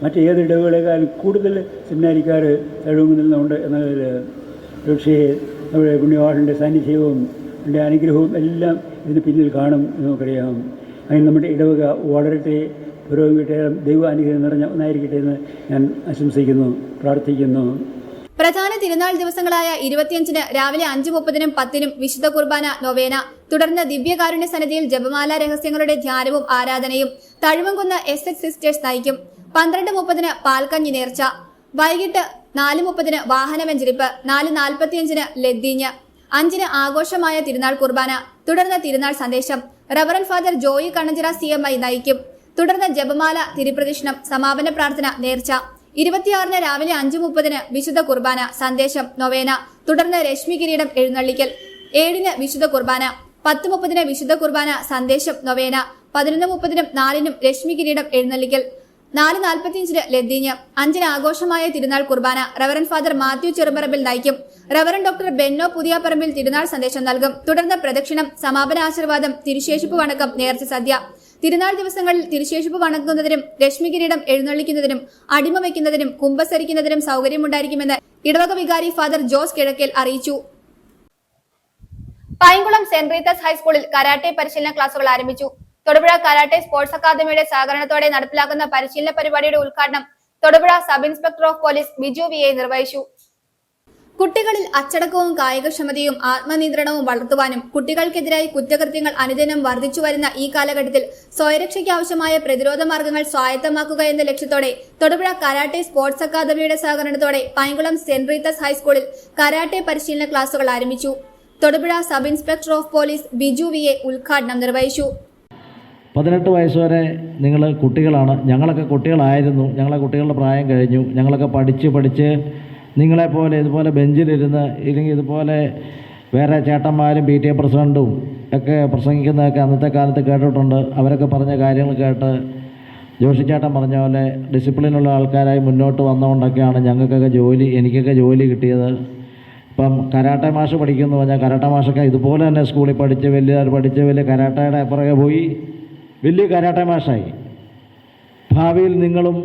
K: മറ്റേത് ഇടവേളക്കാരും കൂടുതൽ സെമിനാരിക്കാർ തഴുകുന്നുണ്ട് എന്നതിൽ പക്ഷേ നമ്മുടെ പുണ്യവാളൻ്റെ സാന്നിധ്യവും എൻ്റെ അനുഗ്രഹവും എല്ലാം ഇതിന് പിന്നിൽ കാണും എന്ന് നമുക്കറിയാം. അതിന് നമ്മുടെ ഇടവക വളരട്ടെ, പുരോഗമിക്കട്ടെ, ദൈവ അനുഗ്രഹം നിറഞ്ഞ ഒന്നായിരിക്കട്ടെ എന്ന് ഞാൻ ആശംസിക്കുന്നു, പ്രാർത്ഥിക്കുന്നു.
A: പ്രധാന തിരുനാൾ ദിവസങ്ങളായ 25-ന് രാവിലെ 5:30-നും 10-നും വിശുദ്ധ കുർബാന നൊവേന, തുടർന്ന് ദിവ്യകാരുണ്യ സന്നിധിയിൽ ജപമാല രഹസ്യങ്ങളുടെ ധ്യാനവും ആരാധനയും തഴുവംകുന്ന് SH സിസ്റ്റേഴ്സ് നയിക്കും. 12:30-ന് പാൽക്കഞ്ഞി നേർച്ച, വൈകിട്ട് 4:30-ന് വാഹന വെഞ്ചരിപ്പ്, 4:45-ന് ലദ്ദീഞ്ഞ്, 5-ന് ആഘോഷമായ തിരുനാൾ കുർബാന, തുടർന്ന് തിരുനാൾ സന്ദേശം reverend father Joy Kannanchira CMI നയിക്കും. തുടർന്ന് ജപമാല, തിരുപ്രദക്ഷിണം, സമാപന പ്രാർത്ഥന, നേർച്ച. 26-ന് രാവിലെ 5:30-ന് വിശുദ്ധ കുർബാന, സന്ദേശം, നൊവേന, തുടർന്ന് രശ്മി കിരീടം എഴുന്നള്ളിക്കൽ. 7-ന് വിശുദ്ധ കുർബാന, 10:30-ന് വിശുദ്ധ കുർബാന, സന്ദേശം, നൊവേന, 11:30-നും 4-നും രശ്മി കിരീടം എഴുന്നള്ളിക്കൽ, 4:45-ന് ലദ്ദീഞ്ഞ്, 5-ന് ആഘോഷമായ തിരുനാൾ കുർബാന റവറൻ ഫാദർ മാത്യു ചെറുപറമ്പിൽ നയിക്കും. റവറൻ ഡോക്ടർ ബെന്നോ പുതിയാപ്പറമ്പിൽ തിരുനാൾ സന്ദേശം നൽകും. തുടർന്ന് പ്രദക്ഷിണം, സമാപന ആശീർവാദം, തിരുശേഷിപ്പ് വണക്കം, നേർച്ച സദ്യ. തിരുനാൾ ദിവസങ്ങളിൽ തിരുശേഷിപ്പ് വണങ്ങുന്നതിനും രശ്മി കിരീടം എഴുന്നള്ളിക്കുന്നതിനും അടിമ വയ്ക്കുന്നതിനും കുമ്പസരിക്കുന്നതിനും സൗകര്യമുണ്ടായിരിക്കുമെന്ന് ഇടവക വികാരി ഫാദർ ജോസ് കിഴക്കേൽ അറിയിച്ചു. പൈങ്കുളം സെന്റ് റീത്തസ് ഹൈസ്കൂളിൽ കരാട്ടെ പരിശീലന ക്ലാസുകൾ ആരംഭിച്ചു. തൊടുപുഴ കരാട്ടെ സ്പോർട്സ് അക്കാദമിയുടെ സഹകരണത്തോടെ നടപ്പിലാക്കുന്ന പരിശീലന പരിപാടിയുടെ ഉദ്ഘാടനം Thodupuzha sub inspector of police Biju VA നിർവഹിച്ചു. കുട്ടികളിൽ അച്ചടക്കവും കായികക്ഷമതയും ആത്മനിയന്ത്രണവും വളർത്തുവാനും കുട്ടികൾക്കെതിരായി കുറ്റകൃത്യങ്ങൾ അനുദിനം വർദ്ധിച്ചു വരുന്ന ഈ കാലഘട്ടത്തിൽ സ്വയരക്ഷയ്ക്ക് ആവശ്യമായ പ്രതിരോധ മാർഗങ്ങൾ സ്വായത്തമാക്കുക എന്ന ലക്ഷ്യത്തോടെ തൊടുപുഴ കരാട്ടെ സ്പോർട്സ് അക്കാദമിയുടെ സഹകരണത്തോടെ പൈങ്കുളം സെന്റ് റീത്തസ് ഹൈസ്കൂളിൽ കരാട്ടെ പരിശീലന ക്ലാസുകൾ ആരംഭിച്ചു. Thodupuzha sub inspector of police Biju VA ഉദ്ഘാടനം നിർവഹിച്ചു.
L: 18 വയസ്സ് വരെ നിങ്ങൾ കുട്ടികളാണ്. ഞങ്ങളൊക്കെ കുട്ടികളായിരുന്നു. ഞങ്ങളെ കുട്ടികളുടെ പ്രായം കഴിഞ്ഞു. ഞങ്ങളൊക്കെ പഠിച്ച് നിങ്ങളെപ്പോലെ ഇതുപോലെ ബെഞ്ചിലിരുന്ന് ഇല്ലെങ്കിൽ ഇതുപോലെ വേറെ ചേട്ടന്മാരും PTA പ്രസിഡൻറ്റും ഒക്കെ പ്രസംഗിക്കുന്നതൊക്കെ അന്നത്തെ കാലത്ത് കേട്ടിട്ടുണ്ട്. അവരൊക്കെ പറഞ്ഞ കാര്യങ്ങൾ കേട്ട് ജോഷിച്ചേട്ടൻ പറഞ്ഞ പോലെ ഡിസിപ്ലിനുള്ള ആൾക്കാരായി മുന്നോട്ട് വന്നുകൊണ്ടൊക്കെയാണ് എനിക്കൊക്കെ ജോലി കിട്ടിയത്. ഇപ്പം കരാട്ടെ മാഷ് പഠിക്കുമെന്ന് പറഞ്ഞാൽ കരാട്ടെ മാഷൊക്കെ ഇതുപോലെ തന്നെ സ്കൂളിൽ പഠിച്ച് വലിയ കരാട്ടയുടെ പുറകെ പോയി വലിയ കരാട്ടെ മാഷായി. ഭാവിയിൽ നിങ്ങളും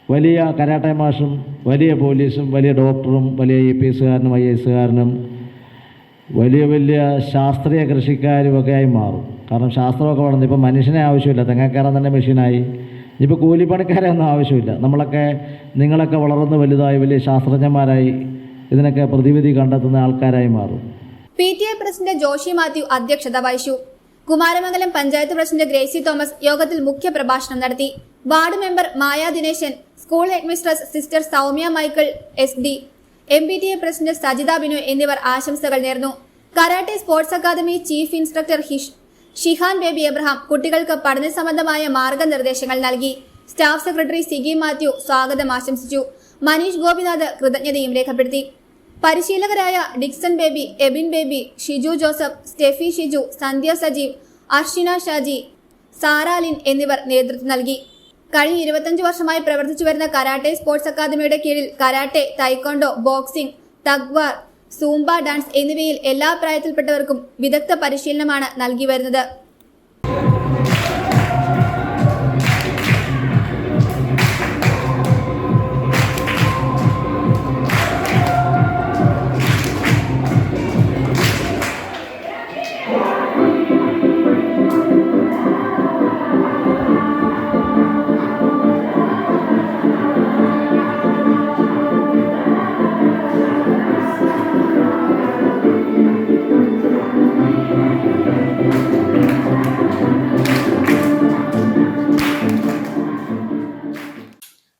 L: വലിയ കരാട്ടെ മാഷും വലിയ പോലീസും വലിയ ഡോക്ടറും വലിയ EPSകാരനും IASകാരനും വലിയ ശാസ്ത്രീയ കൃഷിക്കാരുമൊക്കെ ആയി മാറും. കാരണം ശാസ്ത്രമൊക്കെ വളർന്നു. ഇപ്പം മനുഷ്യനെ ആവശ്യമില്ല, തെങ്ങക്കാരൻ തന്നെ മെഷീനായി. ഇപ്പോൾ കൂലിപ്പണിക്കാരെ ഒന്നും ആവശ്യമില്ല. നിങ്ങളൊക്കെ വളർന്ന് വലുതായി വലിയ ശാസ്ത്രജ്ഞന്മാരായി ഇതിനൊക്കെ പ്രതിവിധി കണ്ടെത്തുന്ന ആൾക്കാരായി മാറും.
A: PTA പ്രസിഡന്റ് ജോഷി മാത്യു അധ്യക്ഷത വഹിച്ചു. Kumaramangalam panchayat president Gracy Thomas യോഗത്തിൽ മുഖ്യ പ്രഭാഷണം നടത്തി. Ward member Maya Dineshan, school headmistress sister Soumya Michael SD, MPTA president Sajitha Binu എന്നിവർ ആശംസകൾ നേർന്നു. Karate sports academy chief instructor ഷിഹാൻ ബേബി എബ്രഹാം കുട്ടികൾക്ക് പഠന സംബന്ധമായ മാർഗനിർദ്ദേശങ്ങൾ നൽകി. സ്റ്റാഫ് സെക്രട്ടറി സിഗി മാത്യു സ്വാഗതം ആശംസിച്ചു. മനീഷ് ഗോപിനാഥ് കൃതജ്ഞതയും രേഖപ്പെടുത്തി. പരിശീലകരായ Dixon Baby, Ebin Baby, Shiju Joseph, Steffi Shiju, Sandhya Sajeev, Arshina Shaji, Saralin എന്നിവർ നേതൃത്വം നൽകി. കഴിഞ്ഞ 25 വർഷമായി പ്രവർത്തിച്ചു വരുന്ന കരാട്ടെ സ്പോർട്സ് അക്കാദമിയുടെ കീഴിൽ കരാട്ടെ, തൈക്കോണ്ടോ, ബോക്സിംഗ്, തഗ്വാർ, സൂംബ ഡാൻസ് എന്നിവയിൽ എല്ലാ പ്രായത്തിൽപ്പെട്ടവർക്കും വിദഗ്ധ പരിശീലനമാണ് നൽകി വരുന്നത്.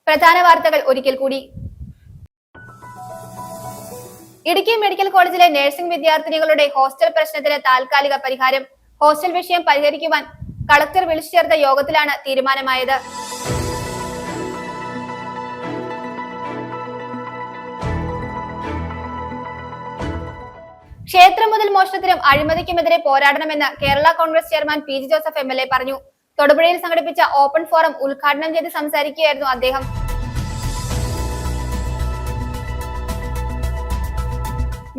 A: പ്രധാന വാർത്തകൾ ഒരിക്കൽ കൂടി. ഇടുക്കി മെഡിക്കൽ കോളേജിലെ നഴ്സിംഗ് വിദ്യാർത്ഥിനികളുടെ ഹോസ്റ്റൽ പ്രശ്നത്തിന് താൽക്കാലിക പരിഹാരം. ഹോസ്റ്റൽ വിഷയം പരിഹരിക്കുവാൻ കളക്ടർ വിളിച്ചു ചേർത്ത യോഗത്തിലാണ് തീരുമാനമായത്. ക്ഷേത്രം മുതൽ മോഷണത്തിനും അഴിമതിക്കുമെതിരെ പോരാടണമെന്ന് Kerala Congress chairman P G Joseph MLA പറഞ്ഞു. തൊടുപുഴയിൽ സംഘടിപ്പിച്ച ഓപ്പൺ ഫോറം ഉദ്ഘാടനം ചെയ്ത് സംസാരിക്കുകയായിരുന്നു അദ്ദേഹം.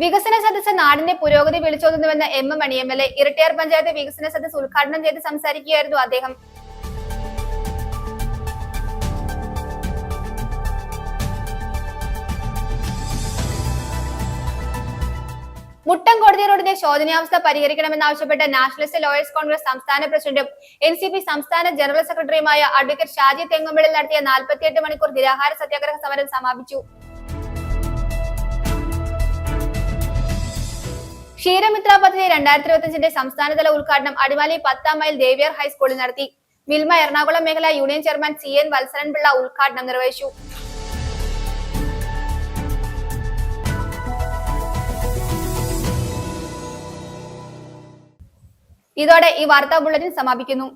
A: വികസന സദസ്സ് നാടിന്റെ പുരോഗതി വിളിച്ചോതുന്നുവെന്ന് M മണി MLA. ഇരട്ടിയാർ പഞ്ചായത്ത് വികസന സദസ്സ് ഉദ്ഘാടനം ചെയ്ത് സംസാരിക്കുകയായിരുന്നു അദ്ദേഹം. മുട്ടം കോടതി റോഡിന്റെ ശോചനീയാവസ്ഥ പരിഹരിക്കണമെന്നാവശ്യപ്പെട്ട് നാഷണലിസ്റ്റ് ലോയേഴ്സ് കോൺഗ്രസ് സംസ്ഥാന പ്രസിഡന്റും NCP സംസ്ഥാന ജനറൽ സെക്രട്ടറിയുമായ അഡ്വക്കേറ്റ് ഷാജി തെങ്ങുംവിളിൽ നടത്തിയ 48 മണിക്കൂർ നിരാഹാര സത്യാഗ്രഹ സമരം സമാപിച്ചു. ക്ഷീരമിത്ര പദ്ധതി 2025 സംസ്ഥാനതല ഉദ്ഘാടനം അടിമാലി 10ാം മൈൽ ദേവിയർ ഹൈസ്കൂളിൽ നടത്തി. മിൽമ എറണാകുളം മേഖലാ യൂണിയൻ ചെയർമാൻ CN വത്സരൻപിള്ള ഉദ്ഘാടനം നിർവഹിച്ചു. ഇതോടെ ഈ വാർത്താ ബുള്ളറ്റിൻ സമാപിക്കുന്നു.